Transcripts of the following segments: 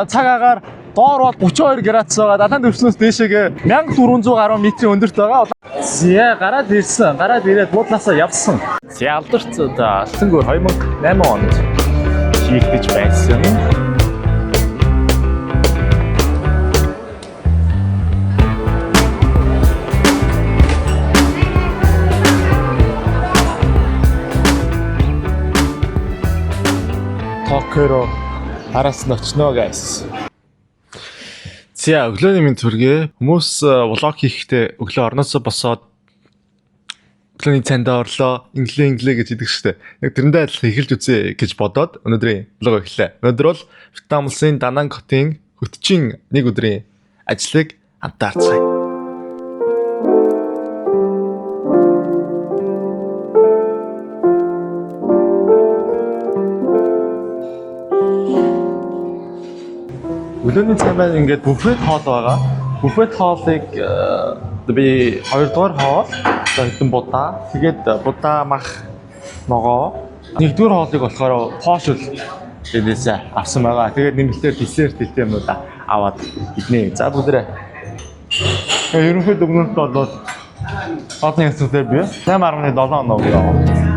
Цаг агаар доор бол 32 градус байгаа. Далайн түвшнээс дээшээгээ 1400 гаруй метрийн өндөрт байгаа. Зя гараад ирсэн. Гараад ирээд буудлаасаа явсан. Зя алдарт Алтангөр 2008 онд хийгдэж байсан. Токио араас нь очно guys. За өглөөний минь төргөө хүмүүс влог хийхдээ өглөө орноосоо босоод өглөөний цайндаа орлоо инглээ гэж хэлдэг штэ. Яг тэрэндээ адилхан эхэлж үзье гэж бодоод өнөөдрийн влог эхлэе. Өнөөдөр бол Вьетнам улсын Дананг хотын хөтчийн нэг өдрийн ажлыг хамтаарцгаая. Өглөөний цай маань ингээд буфет хоол байгаа. Буфет хоолыг би 2 дугаар хоол, хэдэн будаа, тэгээд будаа мах ногоо. 1-р хоолыг болохоор поошл дэдээсээ авсан байгаа. Тэгээд нэмэлтээр десерт хэлтэй юмудаа аваад иднэ. За бүгдээ. Ерөнхийдөө өмнөд бол хоолны хэсгээр би 8.7 оноо өгөө.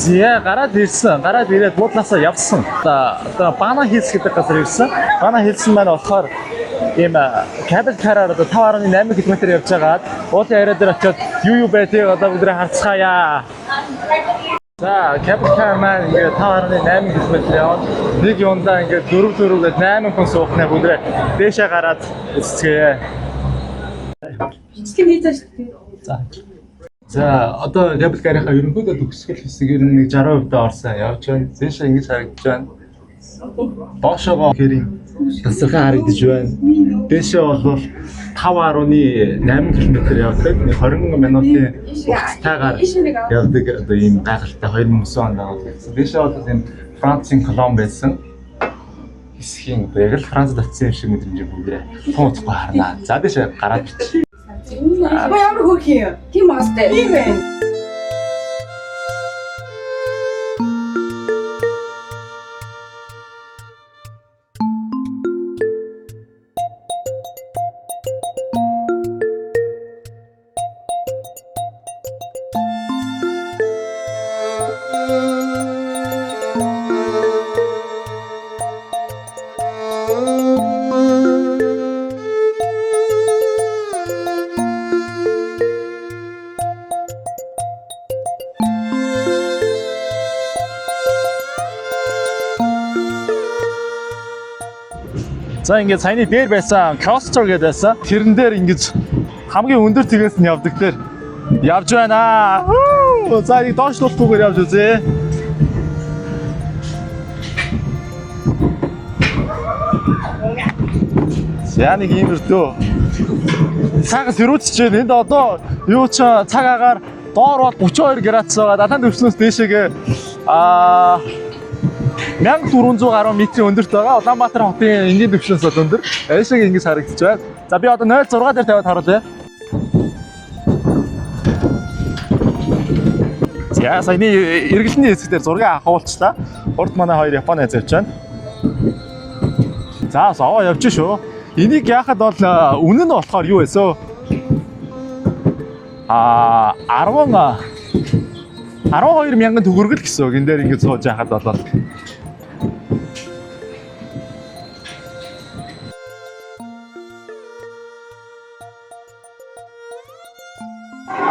Зя гараад ирсэн. Гараад ирээд буудлаасаа явсан. Одоо Бана Хилс гэдэг газар ирсэн. Бана Хилс маань болохоор ийм кабел караар 5.8 км явж байгаад уулын арай дээр очиод юу байдгийг одоо бүгд харцгаая. За кабел кар маань ингээд 5.8 км яваад нэг юундаа ингээд 4-4 гээд 8 хүн суухнаа бүгд дээшээ гараад үзцгээе. За одоо кабел карийнхаа ерөнхийдөө төгсгөл хэсэг нь 60% орсон явж байна. Зээшээ ингэж харагдаж байна. Доошоогоо хэрийн тасархаа харагдаж байна. Дээшээ бол 5.8 км явдаг. 20 минутын хугацаатайгаар явдаг одоо ийм гайхалтай 2009 онд байгаа. Дээшээ бол энэ Францын колон байсан. Хэсгийн яг л Францад очсон юм шиг мэдрэмж бүгдээ тооцохгүй харнаа. За дээшээ гараад бич. Ямар хөрхий юм? Тийм бастай. Тийм ээ. За ингээд саяны дээр байсан Coaster гэдэг байсан. Тэрэн дээр ингэж хамгийн өндөр тгээс нь явдаг дээр явж байна. За нэг доошлуултгүйгээр явж үзье. За нэг юм өртөө. Цагаас өрөөцөж байна. Энд одоо юу ч цаг агаар доор бол 32 градус байгаа. Далайн түвшнээс дээшээгээ 1400 гаруй метрийн өндөрт байгаа. Улаанбаатар хотын энгийн түвшнээс бол өндөр. Эшиг ингэж харагдаж байна. За би одоо 0.6 дээр тавиад харуулъя. За саяны эргэлтний хэсгээр зургийг авахулчлаа. Урд манай хоёр Японы хайж явж байна. За саваа явж шүү. Энийг яхад бол үнэ нь болохоор юу вэ? 12 мянган төгрөгөл гэсэн үг. Энд дээр ингэж сууж яхад бол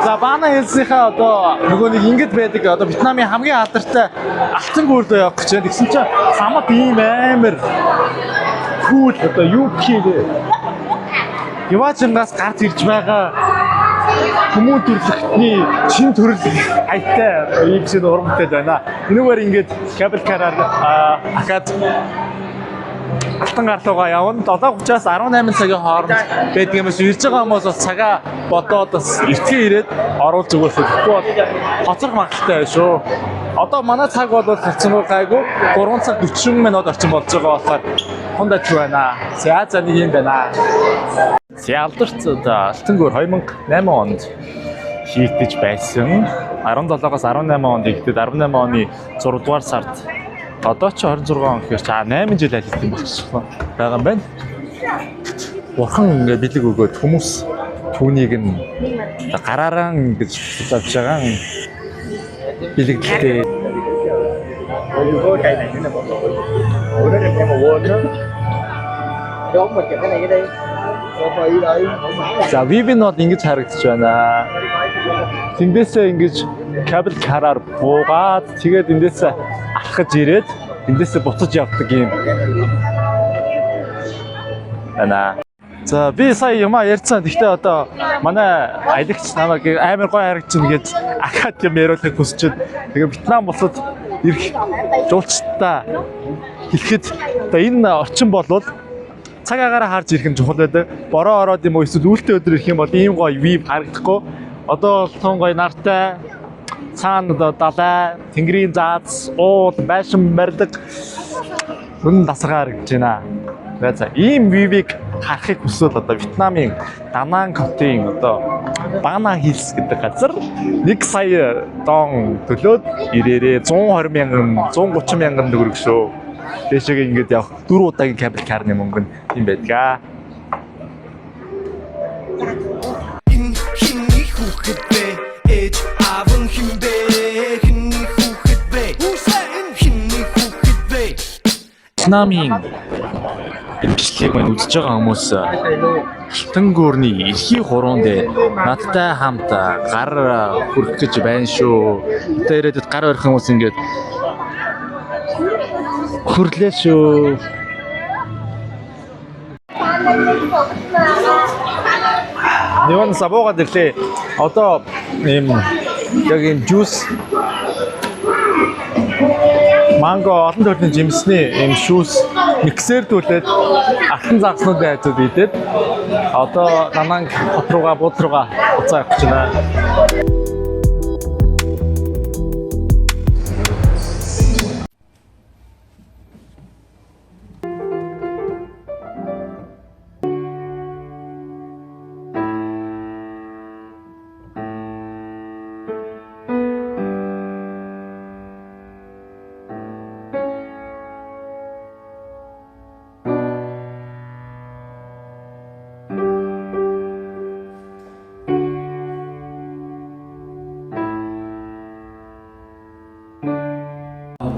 За Бана Хилсийнхаа одоо нөгөө нэг ингэж байдаг одоо Вьетнамын хамгийн алдартай Алтангүрд явах гэж байна. Тэгсэн чинь хамт ийм амар кул одоо юу хийлээ. Яваачингаас гарч ирж байгаа хүмүүн төрлөختний чин төрөл хайтай ийм шиг урамтай байна. Энэгээр ингэж кабел караар ахаад Алтан гарлуугаа явна. 7:30-аас 18 цагийн хооронд байдаг юмс ирж байгаа хүмүүс бас цагаа бодоод бас эртхэн ирээд оруулж өгөх хэрэггүй бол хоцрох магадaltaй шүү. Одоо манай цаг бол хэлцэнгүй гайгүй 3 цаг 40 минут орчим болж байгаа болохоор хондож байна. За нэг юм байна. Ялдарч Алтангөр 2008 онд хийгдэж байсан. 17-аас 18 онд хийгдээд 18 оны 6 дугаар сард одоо ч 26 он гэхээр 8 жил ажиллаж юм болчихсон байгаа юм байна. Бурхан ингээд бэлэг өгөөд хүмүүс түүнийг нь гараараа ингэж авч байгаа бэлэгдэлтэй. За вивэн бол ингэж харагдаж байна. Тэндээсээ ингэж кабель караар буугаад тэгээд эндээсээ алхаж ирээд эндээсээ буцаж явдаг юм. Ana. За би сая юмаа ярьсан. Гэхдээ одоо манай аягч намайг амар гоё харагдчихна гэж академ яриулахыг хүсчихэд тэгээ Вьетнам босод ирэх жуулчдаа хэлэхэд одоо энэ орчин болвол цаг агаараа харж ирэх нь чухал байдаг. Бороо ороод юм уу эсвэл үүлтэй өдөр ирэх юм бол ийм гоё вив харагдахгүй. Одоо тун гоё нартай цаана одоо далай, тэнгэрийн зааз, уул, байшин барилга үнэн тасаргаа харагдаж байна. За ийм вивийг харахыг хүсвэл одоо Вьетнамын Дананг хотын одоо Бана Хилс гэдэг газар 1 сая дон төлөөд ирээрээ 120 мянган 130 мянган төгрөг шүү. Дэшегээ ингэж явах 4 удаагийн кабель карны мөнгө нь тийм байдаг. Вьетнамын бичлэгийг үзэж байгаа хүмүүс Алтангөрний эрхий хуруунд надтай хамт гар хүрэх гэж байна шүү. Тэгээд гар өрөх хүмүүс ингэж хүрлээ шүү. Нэгэн сабуугаад ирлээ. Одоо ийм яг ийм жуус манго олон төрлийн жимсний ийм шүүс миксердүүлээд алтан загснууд айдууд идээд одоо Дананг хот руугаа бууд руугаа буцаа явах гэж байна.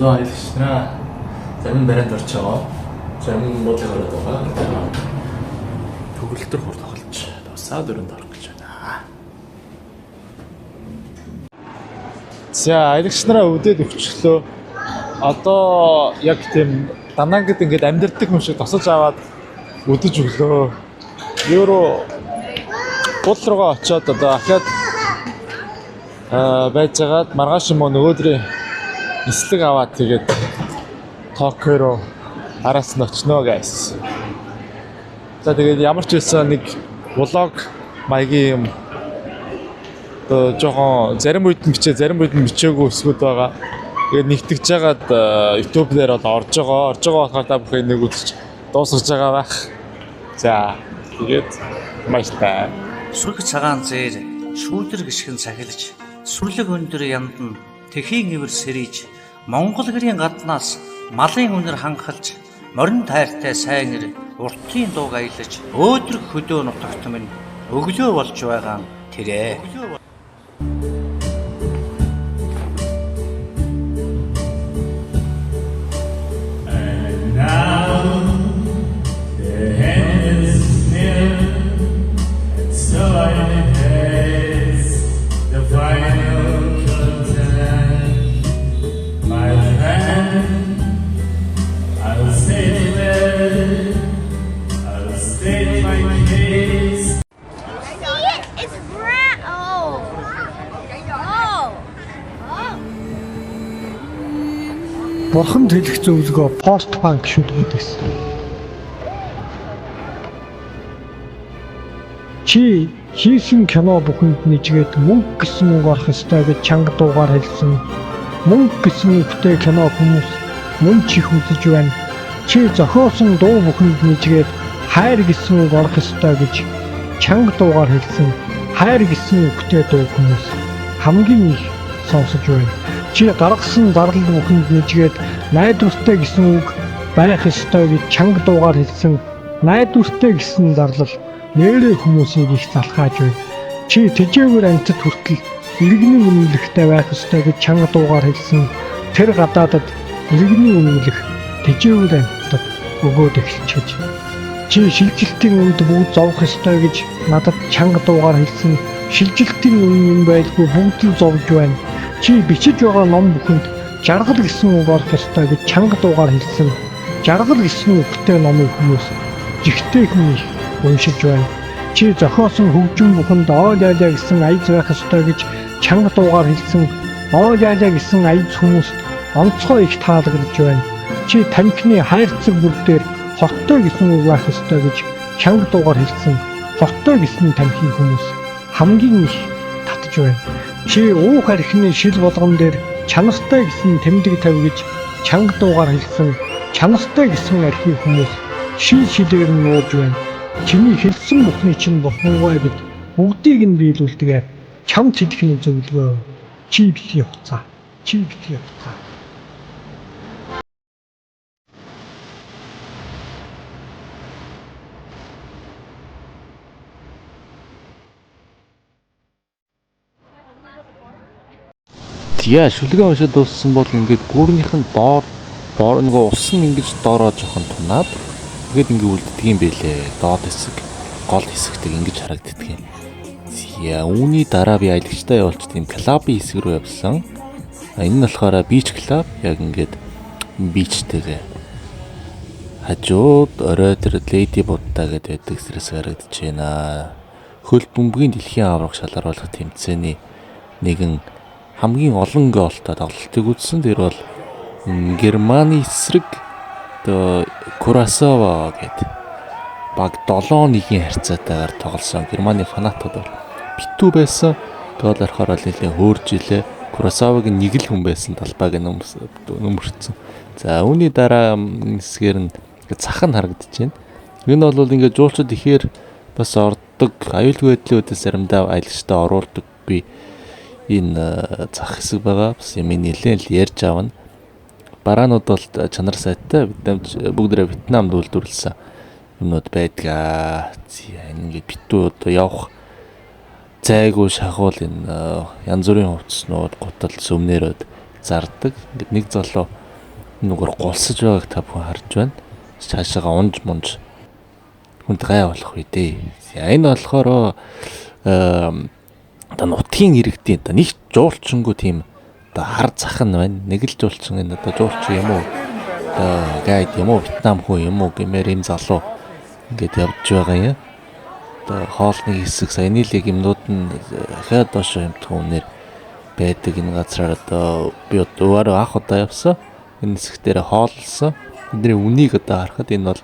Одоо аялагчнаа зарим бариад орж байгаа. Зарим буудлыг ороод байгаа. Төгөлтөр хурд тоглож дуусаад өрөнд орох гэж байна. За аялагчнараа өдөөд өгчлөө. Одоо яг тийм Данангд ингээд амьдэрдэг юм шиг тосож аваад өдөж өглөө. Евро буудлын руугаа очиод одоо ахаад байжгаад маргааш юм уу нөгөөдрийн нислэг аваад тэгээд Токио руу араас нь очноо guys. За тэгээд ямар ч байсан нэг влог маягийн юм одоо жоохон зарим үед нь бичээ, зарим үед нь бичээгүй өсгöd байгаа. Тэгээд нэгтгэж жагаад YouTube дээр бол орж байгаа болохоор та бүхэн нэг үзэж дуусгаж байгаа байх. За тэгээд баяртай. Сүрэг цагаан зээр шүүдэр гიშгэн цахилж сүрлэг өндөр янд нь тэхийн ивэр сэрийж Монгол гэрийн гаднаас малын үнэр ханхалж морин тайртай сайн ир уртын дууг аялаж өөдрөг хөдөө нутагт минь өглөө болж байгаа нь тэрэ. Бурхан төлөх зөвлөгөө пост банк шүтгээд байсан. Чи хийсэн кино бүхэнд нэжгээд мөнгө гэсэн үг орох ёстой гэж чанга дуугаар хэлсэн. Мөнгө гэсэн үгтэй кино хүмүүс мөн чих үзэж байна. Чи зохиосон дуу бүхэнд нэжгээд хайр гэсэн үг орох ёстой гэж чанга дуугаар хэлсэн. Хайр гэсэн үгтэй дуу хүмүүс хамгийн их сонсож байна. Чи гаргасан зарлал бүхэнд нэжгээд найдвартай гэсэн үг байх ёстой гэж чанга дуугаар хэлсэн. Найдвартай гэсэн зарлал нэрээ хүмүүсийг их залхааж байна. Чи тэжээвэр амьтад хүртэл иргэний үнэмлэхтэй байх ёстой гэж чанга дуугаар хэлсэн. Тэр гадаадад иргэний үнэмлэх тэжээвэр амьтад өгөөд эхэлчихэж. Чи шилжилтийн үнд бүгд зовох ёстой гэж надад чанга дуугаар хэлсэн. Шилжилтийн үн юм байлгүй бүгд л зовж байна. Чи бичиж байгаа ном бүхэнд жаргал гэсэн үг орох ёстой гэж чанга дуугаар хэлсэн. Жаргал гэсэн үгтэй номыг хүмүүс жигтэйхэн их уншиж байна. Чи зохиосон хөгжим бүхэнд оол яалаа гэсэн аяз байх ёстой гэж чанга дуугаар хэлсэн. Оол яалаа гэсэн аяз хүмүүст онцгой их таалагдж байна. Чи танхины хайрцаг бүр дээр хоттой гэсэн үг байх ёстой гэж чанга дуугаар хэлсэн. Хоттой гэсэн танхим хүмүүс хамгийн их татж байна. Чи уух архины шил болгон дээр чанартай гэсэн тэмдэг тавь гэж чанга дуугаар хэлсэн. Чанартай гэсэн архи хүмүүс шил шилээр нь нууж байна. Чиний хэлсэн бүхний чинь бохомгой бид бүгдийг нь биелүүлдэг. Чам тэдхний зөвлөгөө. Чи битгий хуцаа. Чи битгий хуцаа. Тэгээ шүлгээ уншаад дууссан бол ингээд гүүрнийх нь доор нөгөө ус нь ингэж доороо жоохон тунаад тэгээд ингээд үлддэг юм бэлээ. Доод хэсэг, гол хэсэгтэй ингэж харагддаг юм. Яа, үүний дараа би аялагчтай явуулж тийм клабын хэсэг рүү явсан. Энэ нь болохоор бич клаб, яг ингээд бичтэйгээ. Хажууд орой тэр леди будда гэдэг хэсгээс харагдаж байна. Хөл бөмбөгийн дэлхийн аврах шалгаруулах тэмцээний нэгэн хамгийн олон гоолтой тоглолтыг үзсэн. Тэр бол Германы эсрэг Курасава гэдэг баг 7-1-ийн харьцаатайгаар тоглосон. Германы фанатууд бол битүү байсан. Гол орохоор нэлээд хөөрж илээ. Курасавагийн нэг л хүн байсан талбайг нөмөрцөн. За үүний дараа хэсгээр нь цах нь харагдаж байна. Энэ бол ингээд жуулчид ихээр бас ордог. Аюулгүй байдлын үдээс заримдаа аялагчтай оруулдаг. Би энэ цах хэсэг байгаа. Бас юм нэлээд л ярьж аавна. Бараанууд бол чанар сайтай бүгдээ Вьетнамд үйлдвэрлэсэн юмнууд байдгаа. Ингээд битүү одоо явах зайгүй шахуул энэ янз бүрийн хувцснууд гутал сүмнэрүүд зардаг. Ингээд нэг залуу нүгээр гулсаж байгааг та бүхэн харж байна. Цаашаага унж мунж хүнд гай болох үедээ. Энэ болохоор одоо нутгийн иргэдийн одоо нэг жуулчингүй тийм одоо хар зах нь байна. Нэг л жуулчин энэ одоо жуулчин юм уу? Одоо гайд юм уу? Вьетнам хүн юм уу гэмээр юм залуу ингээд явж байгаа юм. Одоо хоолны хэсэг саянилыг юмнууд нь дахиад доош юмтх үнээр байдаг энэ газраар одоо би өөрөө анх удаа явсан. Энэ хэсэг дээр хооллсон. Бидний үнийг одоо харахад энэ бол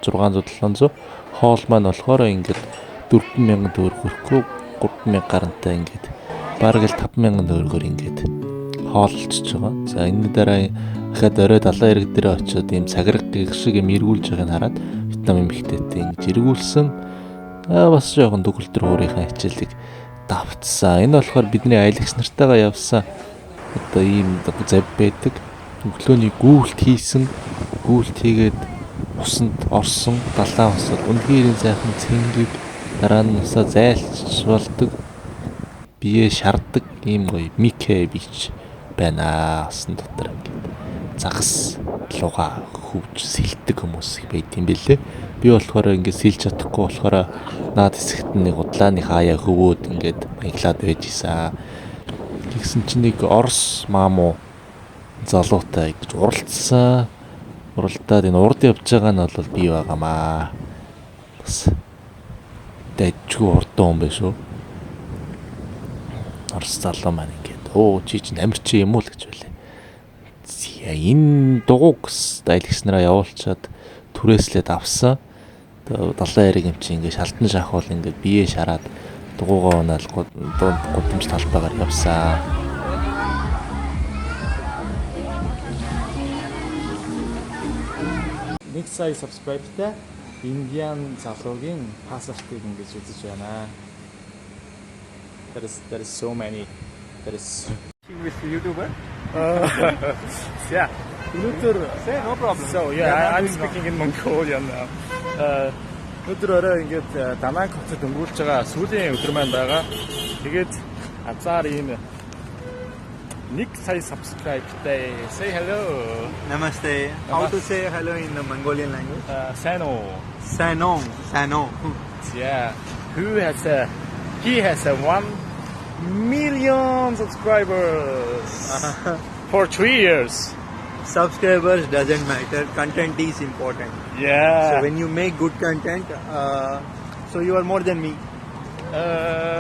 1600-700 хоол маань болохоор ингээд 4000 төгрөг хөрөхгүй 3000 гарантай ингээд бараг л 5000 төгрөгөөр ингээд хооллолцож байгаа. За энэ дараа дахиад орой далайн ирэг дээр очиод ийм цаграг гэх шиг юм эргүүлж байгааг нь хараад Вьетнам эмэгтэйтэй ингэж эргүүлсэн. Бас жоохон төгөлдөр хуурийнхаа хичээлийг давтсан. Энэ болохоор бидний аялагч нартайгаа явсан одоо ийм зав байдаг. Өглөөний гүйлт хийсэн. Гүйлт хийгээд усанд орсон далайн усад үнэхээр сайхан цэнгэг дараа нь усаа зайлч болдог. Бие шардаг ийм гоё микэ бич байна. Усан дотор ингээд загас луга хөвж сэлдэг хүмүүс их байд юм бэлээ. Би болохоор ингээд сэлж чадахгүй болохоор наад хэсэгт нэг удлааны хаяа хөвөөд ингээд баяглаад байж исэн. Тэгсэн чинь нэг Орос маамуу залуутай гэж уралдсан. Уралдаад энэ урд явж байгаа нь бол би байгаамаа. Бас дэжгүй урдан хүн байх шүү. Орос залуу маань ингээд чи чинь амир чи юм уу л гэж байлаа. Энэ дугуйг аялагч нараа явуулчаад түрээслээд авсан. Далайн хэрэг юм чи ингээ шалтан шахуул ингээ бие шараад дугуугаа унаал гудамж талбайгаар явсан. Нэг сая subscribe-тай Индиан залуугийн пассвортыг ингэж үзэж байна. There is so many. There is With YouTuber? yeah. Say no problem. So yeah, I'm speaking in Mongolian now. Өдөр орой ингээд Дананг хотод өнгөрүүлж байгаа сүүлийн өдөр маань байгаа. Тэгээд азар ийм нэг сая subscribe-тай. Say hello. Namaste. How to say hello in the Mongolian language? Sano. Sanong. Sano. Yeah. He has 1 million subscribers for 3 years. Subscribers doesn't matter. Content is important. Yeah. So when you make good content, so you are more than me.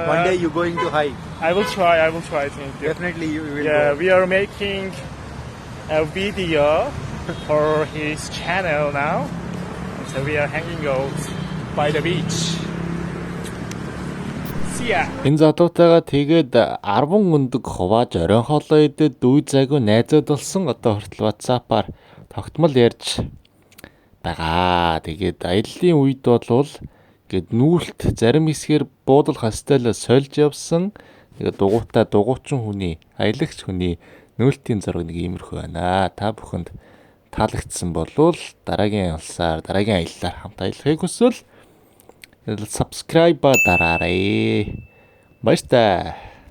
One day you're going to high. I will try. Thank you. Definitely you will. Yeah, Go. we are making a video for his channel now. So we are hanging out by the beach. See ya. Энэ залуутайгаа тэгээд 10 өндөг хувааж оройн хоолоо идээд дүй зайгүй найзууд болсон одоо хүртэл WhatsApp-аар тогтмол ярьж байгаа. Тэгээд аяллаа үед болвол гээд нүүлт зарим хэсгээр буудал хостелоо сольж явсан. Тэгээд дугуйчин хүний, аялагч хүний нүүлтийн зураг нэг иймэрхүү байна. Та бүхэнд таалагдсан болвол дараагийн аяллаар хамт аялахыг хүсвэл subscribe дараарай. Баярлалаа.